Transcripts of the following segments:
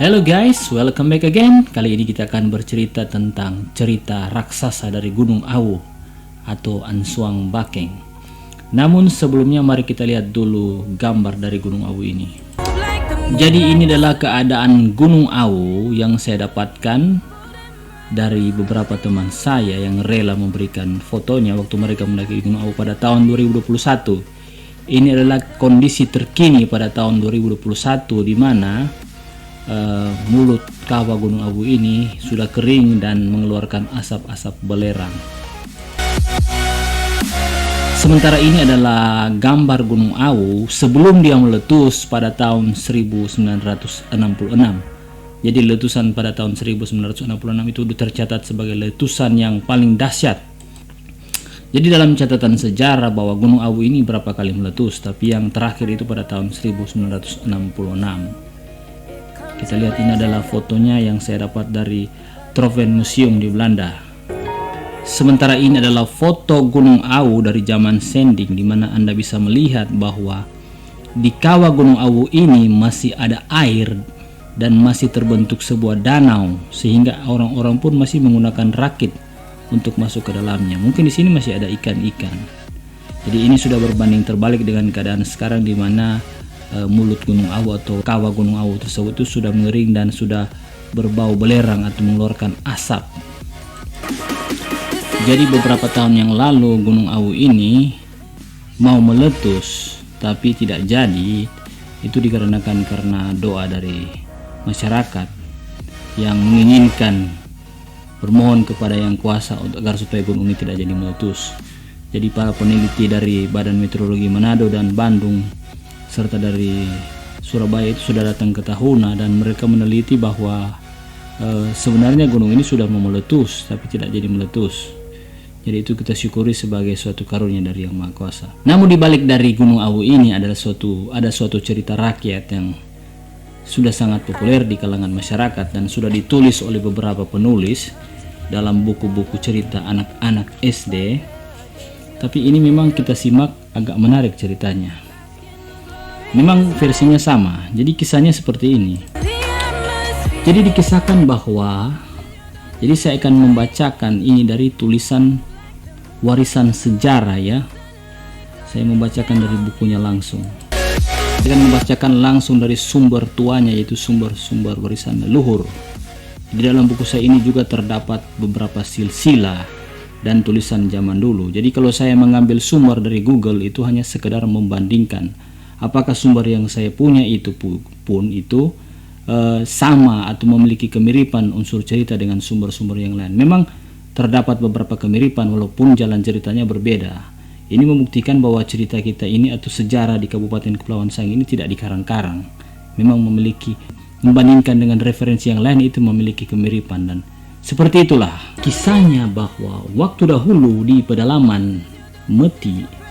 Hello guys, welcome back again. Kali ini kita akan bercerita tentang cerita raksasa dari Gunung Awu atau Ansuang Bakeng. Namun sebelumnya mari kita lihat dulu gambar dari Gunung Awu ini. Jadi ini adalah keadaan Gunung Awu yang saya dapatkan dari beberapa teman saya yang rela memberikan fotonya waktu mereka mendaki Gunung Awu pada tahun 2021. Ini adalah kondisi terkini pada tahun 2021 di mana mulut kawah Gunung Awu ini sudah kering dan mengeluarkan asap-asap belerang. Sementara ini adalah gambar Gunung Awu sebelum dia meletus pada tahun 1966. Jadi letusan pada tahun 1966 itu tercatat sebagai letusan yang paling dahsyat. Jadi dalam catatan sejarah bahwa Gunung Awu ini berapa kali meletus, tapi yang terakhir itu pada tahun 1966. Kita lihat ini adalah fotonya yang saya dapat dari Troven Museum di Belanda. Sementara ini adalah foto Gunung Awu dari zaman Sending, di mana Anda bisa melihat bahwa di kawah Gunung Awu ini masih ada air dan masih terbentuk sebuah danau, sehingga orang-orang pun masih menggunakan rakit untuk masuk ke dalamnya. Mungkin di sini masih ada ikan-ikan. Jadi ini sudah berbanding terbalik dengan keadaan sekarang, di mana mulut Gunung Awu atau kawah Gunung Awu tersebut itu sudah mengering dan sudah berbau belerang atau mengeluarkan asap. Jadi beberapa tahun yang lalu Gunung Awu ini mau meletus tapi tidak jadi. Itu dikarenakan karena doa dari masyarakat yang menginginkan bermohon kepada yang kuasa agar supaya gunung ini tidak jadi meletus. Jadi para peneliti dari Badan Meteorologi Manado dan Bandung serta dari Surabaya itu sudah datang ke Tahuna dan mereka meneliti bahwa sebenarnya gunung ini sudah mau meletus tapi tidak jadi meletus. Jadi itu kita syukuri sebagai suatu karunia dari Yang Maha Kuasa. Namun di balik dari Gunung Awu ini ada suatu cerita rakyat yang sudah sangat populer di kalangan masyarakat dan sudah ditulis oleh beberapa penulis dalam buku-buku cerita anak-anak SD. Tapi ini memang kita simak agak menarik ceritanya. Memang versinya sama. Jadi kisahnya seperti ini. Jadi dikisahkan bahwa, jadi saya akan membacakan ini dari tulisan warisan sejarah ya. Saya membacakan dari bukunya langsung. Saya akan membacakan langsung dari sumber tuanya, yaitu sumber warisan leluhur. Di dalam buku saya ini juga terdapat beberapa silsilah dan tulisan zaman dulu. Jadi kalau saya mengambil sumber dari Google itu hanya sekedar membandingkan apakah sumber yang saya punya itu pun itu sama atau memiliki kemiripan unsur cerita dengan sumber-sumber yang lain. Memang terdapat beberapa kemiripan walaupun jalan ceritanya berbeda. Ini membuktikan bahwa cerita kita ini atau sejarah di Kabupaten Kepulauan Sangihe ini tidak dikarang-karang. Memang memiliki, membandingkan dengan referensi yang lain itu memiliki kemiripan. Dan seperti itulah kisahnya bahwa waktu dahulu di pedalaman Meti,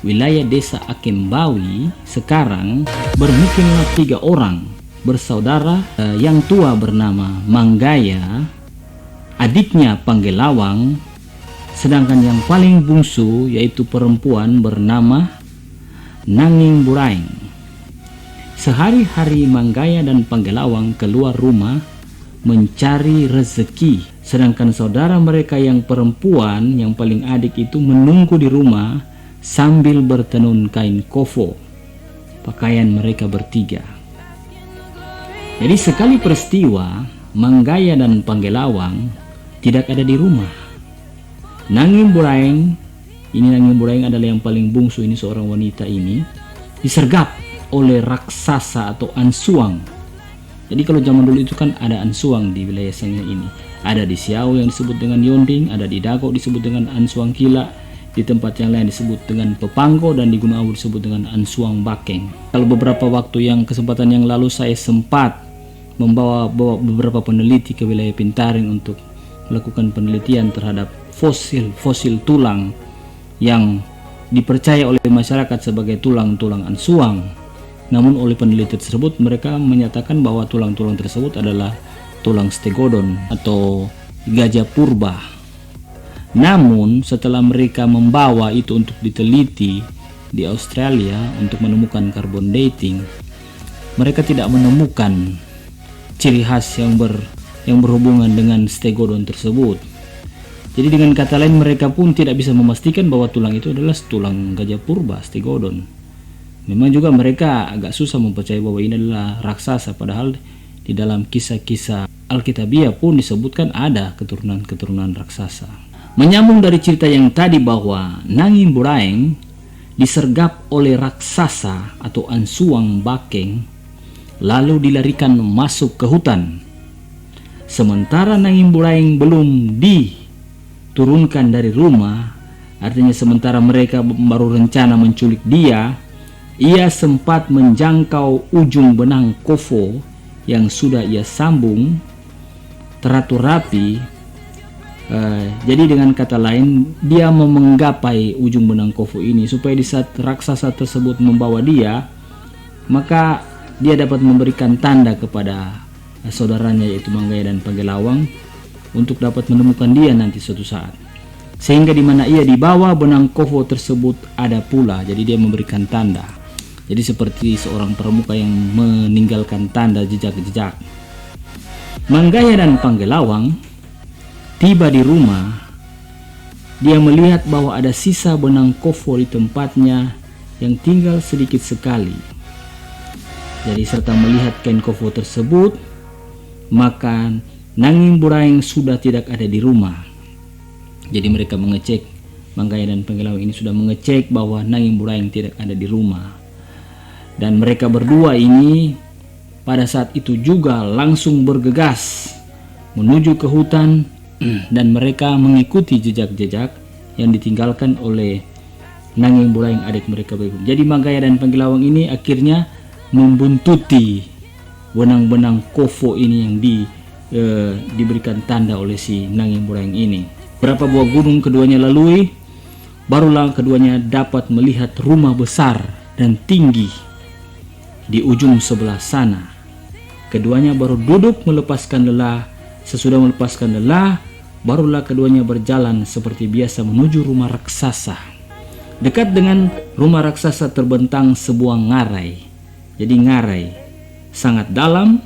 wilayah desa Akembawi, sekarang bermukimlah 3 orang bersaudara. Yang tua bernama Manggaya, adiknya Panggelawang, sedangkan yang paling bungsu yaitu perempuan bernama Nanging Buraing. Sehari-hari Manggaya dan Panggelawang keluar rumah mencari rezeki, sedangkan saudara mereka yang perempuan yang paling adik itu menunggu di rumah sambil bertenun kain kofo, pakaian mereka bertiga. Jadi sekali peristiwa Manggaya dan Panggelawang tidak ada di rumah. Nanging Buraing adalah yang paling bungsu, ini seorang wanita ini disergap oleh raksasa atau Ansuang. Jadi kalau zaman dulu itu kan ada Ansuang di wilayah Sangihe ini. Ada di Siau yang disebut dengan Yonding, ada di Dago disebut dengan Ansuang Kila, di tempat yang lain disebut dengan Pepanggo, dan di Gunung Awu disebut dengan Ansuang Bakeng. Kalau beberapa waktu yang kesempatan yang lalu saya sempat membawa beberapa peneliti ke wilayah Pintaring untuk melakukan penelitian terhadap fosil tulang yang dipercaya oleh masyarakat sebagai tulang-tulang Ansuang. Namun oleh peneliti tersebut mereka menyatakan bahwa tulang-tulang tersebut adalah tulang stegodon atau gajah purba. Namun setelah mereka membawa itu untuk diteliti di Australia untuk menemukan carbon dating, mereka tidak menemukan ciri khas yang berhubungan dengan stegodon tersebut. Jadi dengan kata lain, mereka pun tidak bisa memastikan bahwa tulang itu adalah tulang gajah purba, stegodon. Memang juga mereka agak susah mempercayai bahwa ini adalah raksasa, padahal di dalam kisah-kisah Alkitabiah pun disebutkan ada keturunan-keturunan raksasa. Menyambung dari cerita yang tadi bahwa Nanging Buraeng disergap oleh raksasa atau Ansuang Bakeng, lalu dilarikan masuk ke hutan. Sementara Nanging Buraeng belum diturunkan dari rumah, artinya sementara mereka baru rencana menculik dia, ia sempat menjangkau ujung benang kofo yang sudah ia sambung teratur rapi. Jadi dengan kata lain, dia mau menggapai ujung benang kofo ini supaya di saat raksasa tersebut membawa dia, maka dia dapat memberikan tanda kepada saudaranya yaitu Manggaya dan Panggelawang untuk dapat menemukan dia nanti suatu saat. Sehingga di mana ia dibawa, benang kofo tersebut ada pula, jadi dia memberikan tanda. Jadi seperti seorang pramuka yang meninggalkan tanda jejak-jejak. Manggaya dan Panggelawang tiba di rumah. Dia melihat bahwa ada sisa benang kofo di tempatnya yang tinggal sedikit sekali. Jadi serta melihat kain kofo tersebut, maka Nanging Buraeng sudah tidak ada di rumah. Jadi mereka mengecek, Manggaya dan Panggelawang ini sudah mengecek bahwa Nanging Buraeng tidak ada di rumah. Dan mereka berdua ini pada saat itu juga langsung bergegas menuju ke hutan dan mereka mengikuti jejak-jejak yang ditinggalkan oleh Nanging Buraeng adik mereka berikut. Jadi Manggaya dan Panggelawang ini akhirnya membuntuti benang-benang kofo ini yang diberikan tanda oleh si Nanging Buraeng ini. Berapa buah gunung keduanya lalui, barulah keduanya dapat melihat rumah besar dan tinggi di ujung sebelah sana. Keduanya baru duduk melepaskan lelah. Sesudah melepaskan lelah, barulah keduanya berjalan seperti biasa menuju rumah raksasa. Dekat dengan rumah raksasa terbentang sebuah ngarai. Jadi ngarai sangat dalam,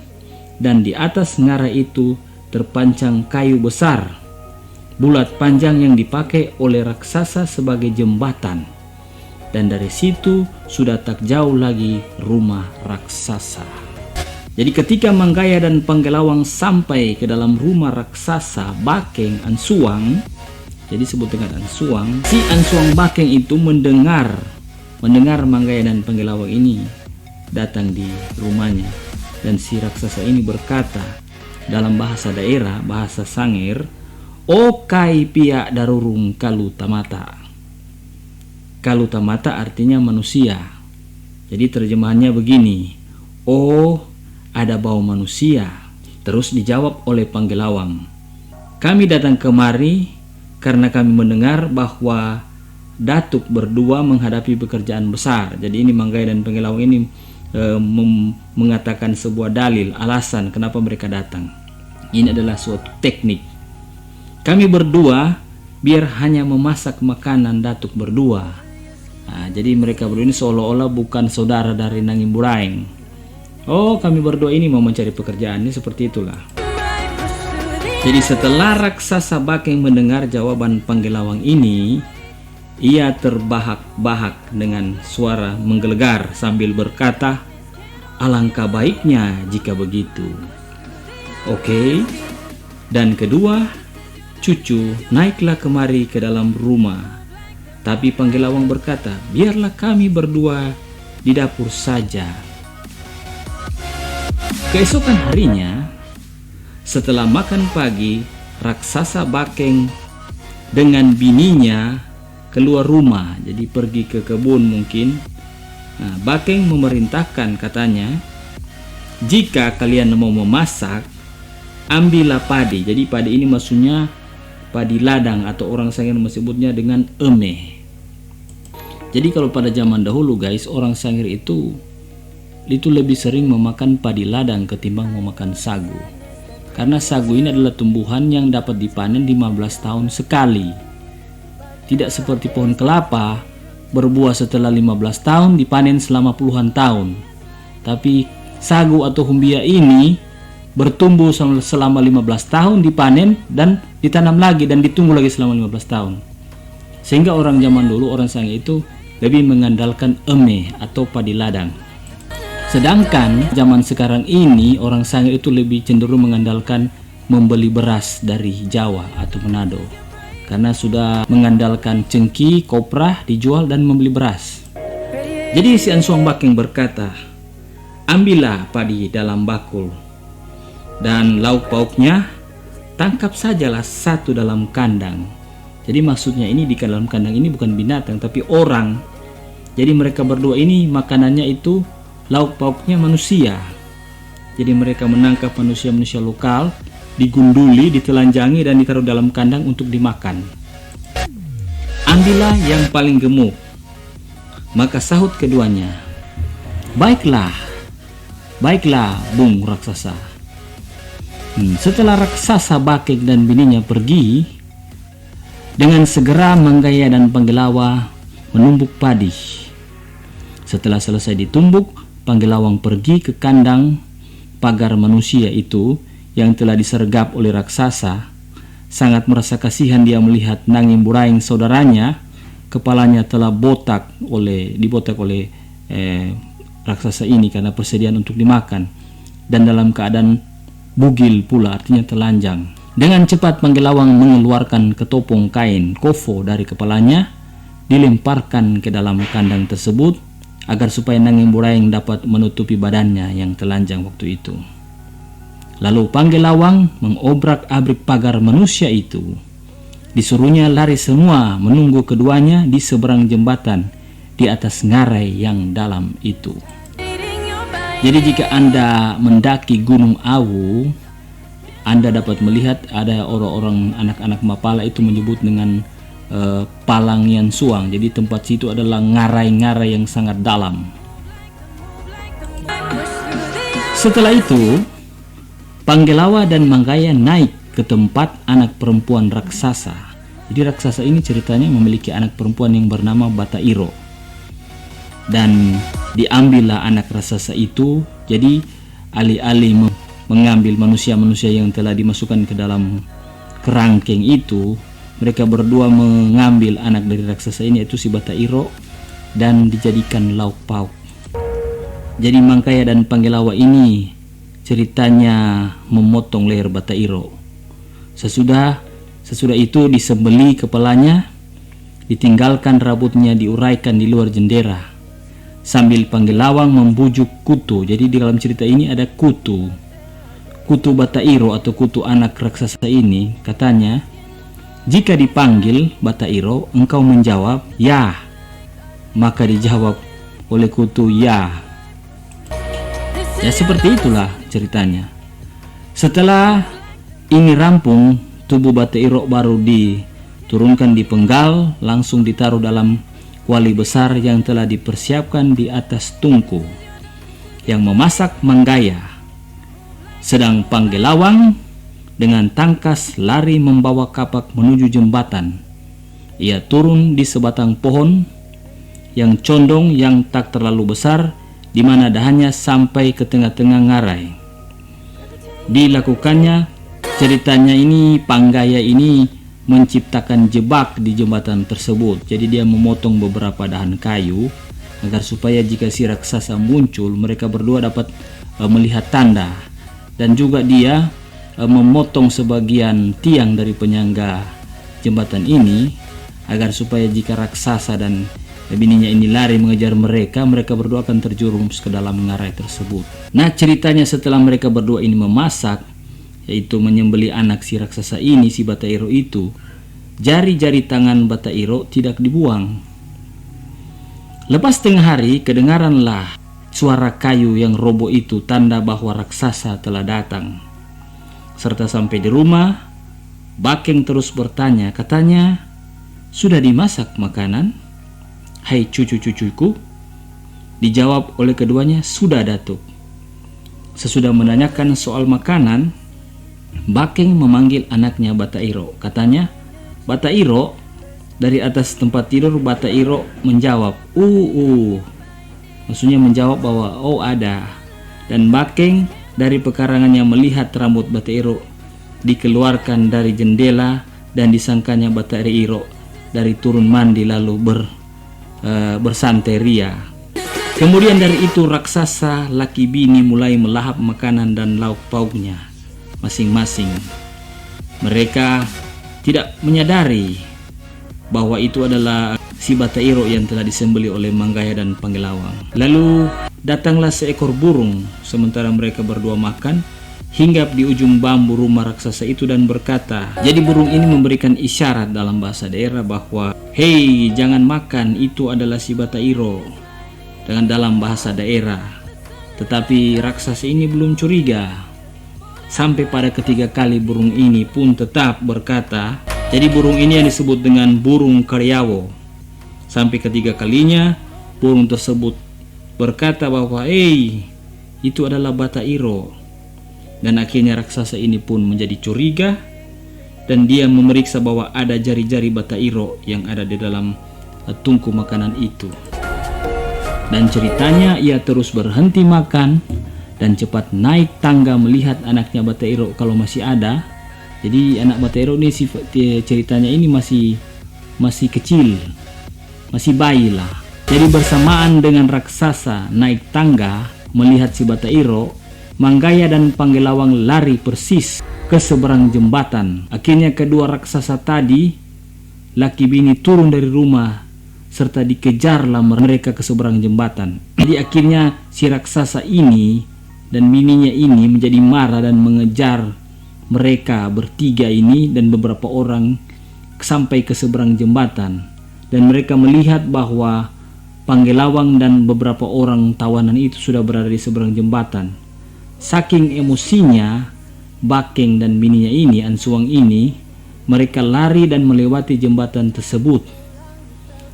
dan di atas ngarai itu terpancang kayu besar bulat panjang yang dipakai oleh raksasa sebagai jembatan. Dan dari situ sudah tak jauh lagi rumah raksasa. Jadi ketika Manggaya dan Panggelawang sampai ke dalam rumah raksasa Bakeng Ansuang, jadi disebut dengan Ansuang, si Ansuang Bakeng itu mendengar Manggaya dan Panggelawang ini datang di rumahnya. Dan si raksasa ini berkata dalam bahasa daerah, bahasa Sangir, "O kai pia darurung kalu tamata." Kalu tamata artinya manusia. Jadi terjemahannya begini, "Oh, ada bau manusia." Terus dijawab oleh Panggelawang, "Kami datang kemari karena kami mendengar bahwa Datuk berdua menghadapi pekerjaan besar." Jadi ini Manggaya dan Panggelawang ini mengatakan sebuah dalil, alasan kenapa mereka datang. Ini adalah suatu teknik. Kami berdua biar hanya memasak makanan Datuk berdua. Nah, jadi mereka berdua ini seolah-olah bukan saudara dari Nanging Buraeng. Oh, kami berdua ini mau mencari pekerjaan, ini seperti itulah. Jadi setelah raksasa Bakeng mendengar jawaban Panggelawang ini, ia terbahak-bahak dengan suara menggelegar sambil berkata, "Alangkah baiknya jika begitu." Oke. Dan kedua, cucu naiklah kemari ke dalam rumah. Tapi Panggelawang berkata, "Biarlah kami berdua di dapur saja." Keesokan harinya, setelah makan pagi, raksasa Bakeng dengan bininya keluar rumah, jadi pergi ke kebun mungkin. Nah, Bakeng memerintahkan, katanya, "Jika kalian mau memasak, ambillah padi." Jadi padi ini maksudnya padi ladang atau orang Sangir menyebutnya dengan emeh. Jadi kalau pada zaman dahulu guys, orang Sangir itu lebih sering memakan padi ladang ketimbang memakan sagu. Karena sagu ini adalah tumbuhan yang dapat dipanen 15 tahun sekali. Tidak seperti pohon kelapa, berbuah setelah 15 tahun, dipanen selama puluhan tahun. Tapi sagu atau humbia ini bertumbuh selama 15 tahun, dipanen dan ditanam lagi dan ditunggu lagi selama 15 tahun. Sehingga orang zaman dulu, orang Sangihe itu lebih mengandalkan eme atau padi ladang. Sedangkan zaman sekarang ini orang Sangihe itu lebih cenderung mengandalkan membeli beras dari Jawa atau Manado, karena sudah mengandalkan cengki, koprah dijual dan membeli beras. Jadi si Ansuang Bakeng berkata, ambillah padi dalam bakul dan lauk pauknya, tangkap sajalah satu dalam kandang. Jadi maksudnya ini di dalam kandang ini bukan binatang tapi orang. Jadi mereka berdua ini makanannya itu lauk pauknya manusia. Jadi mereka menangkap manusia-manusia lokal, digunduli, ditelanjangi dan ditaruh dalam kandang untuk dimakan. Ambillah yang paling gemuk. Maka sahut keduanya, baiklah, baiklah Bung Raksasa. Setelah Raksasa Bakeng dan bininya pergi, dengan segera Manggaya dan Panggelawa menumbuk padi. Setelah selesai ditumbuk, Panggelawang pergi ke kandang pagar manusia itu yang telah disergap oleh raksasa. Sangat merasa kasihan dia melihat Nanging Buraing saudaranya, kepalanya telah dibotak oleh raksasa ini karena persediaan untuk dimakan, dan dalam keadaan bugil pula, artinya telanjang. Dengan cepat Panggelawang mengeluarkan ketopong kain kofo dari kepalanya, dilemparkan ke dalam kandang tersebut agar supaya Nanging Buraing dapat menutupi badannya yang telanjang waktu itu. Lalu Panggelawang mengobrak-abrik pagar manusia itu. Disuruhnya lari semua menunggu keduanya di seberang jembatan di atas ngarai yang dalam itu. Jadi jika Anda mendaki Gunung Awu, Anda dapat melihat ada orang-orang anak-anak Mapala itu menyebut dengan Palangian Suang. Jadi tempat situ adalah ngarai-ngarai yang sangat dalam. Setelah itu Panggelawa dan Manggaya naik ke tempat anak perempuan raksasa. Jadi raksasa ini ceritanya memiliki anak perempuan yang bernama Batairo, dan diambillah anak raksasa itu. Jadi alih-alih mengambil manusia-manusia yang telah dimasukkan ke dalam kerangkeng itu, mereka berdua mengambil anak dari raksasa ini, yaitu si Batairo, dan dijadikan lauk pauk. Jadi Manggaya dan Panggelawa ini ceritanya memotong leher Batairo. Sesudah itu disembeli kepalanya, ditinggalkan rambutnya diuraikan di luar jendera, sambil Panggelawang membujuk Kutu. Jadi di dalam cerita ini ada Kutu Batairo atau Kutu anak raksasa ini. Katanya, jika dipanggil Batairo, engkau menjawab ya, maka dijawab oleh Kutu ya. Ya seperti itulah ceritanya. Setelah ini rampung, tubuh Batairo baru diturunkan di penggal, langsung ditaruh dalam kuali besar yang telah dipersiapkan di atas tungku. Yang memasak Manggaya, sedang Panggelawang dengan tangkas lari membawa kapak menuju jembatan. Ia turun di sebatang pohon yang condong yang tak terlalu besar, di mana dahannya sampai ke tengah-tengah ngarai. Dilakukannya ceritanya ini, Panggaya ini menciptakan jebak di jembatan tersebut. Jadi dia memotong beberapa dahan kayu agar supaya jika si raksasa muncul, mereka berdua dapat melihat tanda. Dan juga dia memotong sebagian tiang dari penyangga jembatan ini agar supaya jika raksasa dan bininya ini lari mengejar mereka, mereka berdua akan terjerumus ke dalam ngarai tersebut. Nah ceritanya setelah mereka berdua ini memasak, yaitu menyembeli anak si raksasa ini, si Batairo itu, jari-jari tangan Batairo tidak dibuang. Lepas tengah hari, kedengaranlah suara kayu yang roboh itu, tanda bahwa raksasa telah datang. Serta sampai di rumah, Bakeng terus bertanya, katanya, sudah dimasak makanan? Hai cucu-cucuku? Dijawab oleh keduanya, sudah Datuk. Sesudah menanyakan soal makanan, Bakeng memanggil anaknya Batairo. Katanya, Batairo. Dari atas tempat tidur Batairo menjawab, maksudnya menjawab bahwa oh ada. Dan Bakeng dari pekarangannya melihat rambut Batairo dikeluarkan dari jendela dan disangkanya Batairo dari turun mandi lalu bersantai ria. Kemudian dari itu raksasa laki bini mulai melahap makanan dan lauk pauknya masing-masing. Mereka tidak menyadari bahwa itu adalah si Batairo yang telah disembelih oleh Manggaya dan Panggelawang. Lalu datanglah seekor burung sementara mereka berdua makan, hinggap di ujung bambu rumah raksasa itu dan berkata, jadi burung ini memberikan isyarat dalam bahasa daerah bahwa, hei jangan makan, itu adalah si Batairo, dengan dalam bahasa daerah. Tetapi raksasa ini belum curiga. Sampai pada ketiga kali burung ini pun tetap berkata, jadi burung ini yang disebut dengan burung karyawo. Sampai ketiga kalinya burung tersebut berkata bahwa, hei itu adalah Batairo. Dan akhirnya raksasa ini pun menjadi curiga dan dia memeriksa bahwa ada jari-jari Batairo yang ada di dalam tungku makanan itu. Dan ceritanya ia terus berhenti makan dan cepat naik tangga melihat anaknya Batairo kalau masih ada. Jadi anak Batairo ini ceritanya ini masih kecil, masih bayi lah. Jadi bersamaan dengan raksasa naik tangga melihat si Batairo, Manggaya dan Panggelawang lari persis ke seberang jembatan. Akhirnya kedua raksasa tadi, laki bini, turun dari rumah serta dikejarlah mereka ke seberang jembatan. Jadi akhirnya si raksasa ini dan bininya ini menjadi marah dan mengejar mereka bertiga ini dan beberapa orang sampai ke seberang jembatan. Dan mereka melihat bahwa Panggelawang dan beberapa orang tawanan itu sudah berada di seberang jembatan. Saking emosinya, Bakeng dan bininya ini, Ansuang ini, mereka lari dan melewati jembatan tersebut.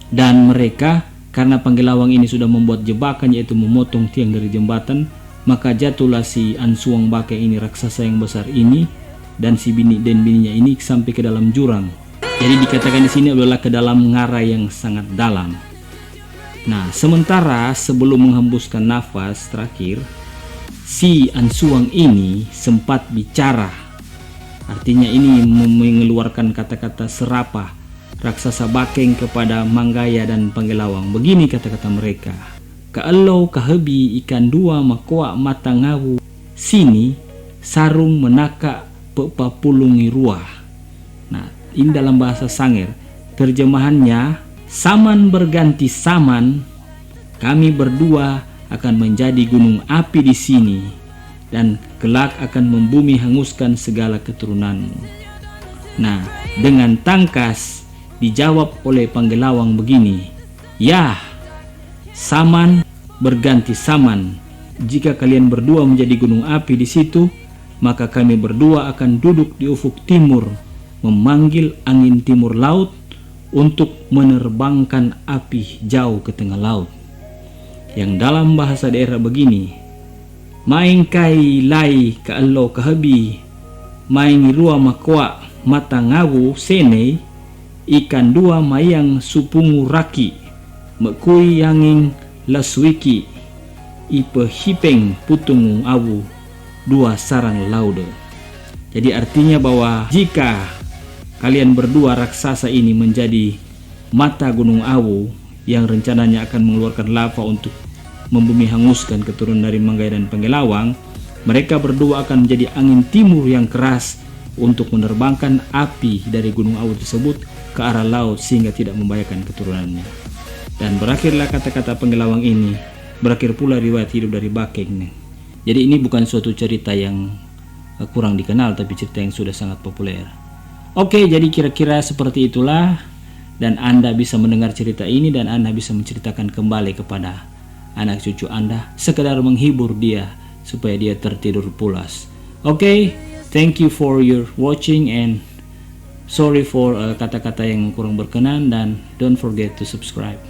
Dan mereka, karena Panggelawang ini sudah membuat jebakan yaitu memotong tiang dari jembatan, maka jatuhlah si Ansuang Bakeng ini, raksasa yang besar ini, dan si bini dan bininya ini sampai ke dalam jurang. Jadi dikatakan di sini adalah ke dalam ngarai yang sangat dalam. Nah, sementara sebelum menghembuskan nafas terakhir, si Ansuang ini sempat bicara. Artinya ini mengeluarkan kata-kata serapah raksasa Bakeng kepada Manggaya dan Panggelawang. Begini kata-kata mereka, "Kaalau kahebi ikan dua makoa mata ngawu, sini sarung menaka pepapulungi ruah." Nah, ini dalam bahasa Sangir. Terjemahannya, saman berganti saman, kami berdua akan menjadi gunung api di sini dan kelak akan membumi hanguskan segala keturunanmu. Nah, dengan tangkas dijawab oleh Panggelawang begini, "Ya, saman berganti saman. Jika kalian berdua menjadi gunung api di situ, maka kami berdua akan duduk di ufuk timur, memanggil angin timur laut untuk menerbangkan api jauh ke tengah laut." Yang dalam bahasa daerah begini, maing kai lai ka allo kahabi, maing rua makwa mata ngawu sene, ikan dua mayang supungu raki, mekui yanging laswiki, ipe hipeng putungu awu, dua sarang laude. Jadi artinya bahwa jika kalian berdua raksasa ini menjadi mata gunung awu yang rencananya akan mengeluarkan lava untuk membumi hanguskan keturunan dari Manggaya dan Panggelawang, mereka berdua akan menjadi angin timur yang keras untuk menerbangkan api dari gunung awu tersebut ke arah laut sehingga tidak membahayakan keturunannya. Dan berakhirlah kata-kata Panggelawang ini, berakhir pula riwayat hidup dari Bakeng. Jadi ini bukan suatu cerita yang kurang dikenal, tapi cerita yang sudah sangat populer. Oke, jadi kira-kira seperti itulah. Dan Anda bisa mendengar cerita ini dan Anda bisa menceritakan kembali kepada anak cucu Anda, sekedar menghibur dia supaya dia tertidur pulas. Oke, thank you for your watching and sorry for kata-kata yang kurang berkenan, dan don't forget to subscribe.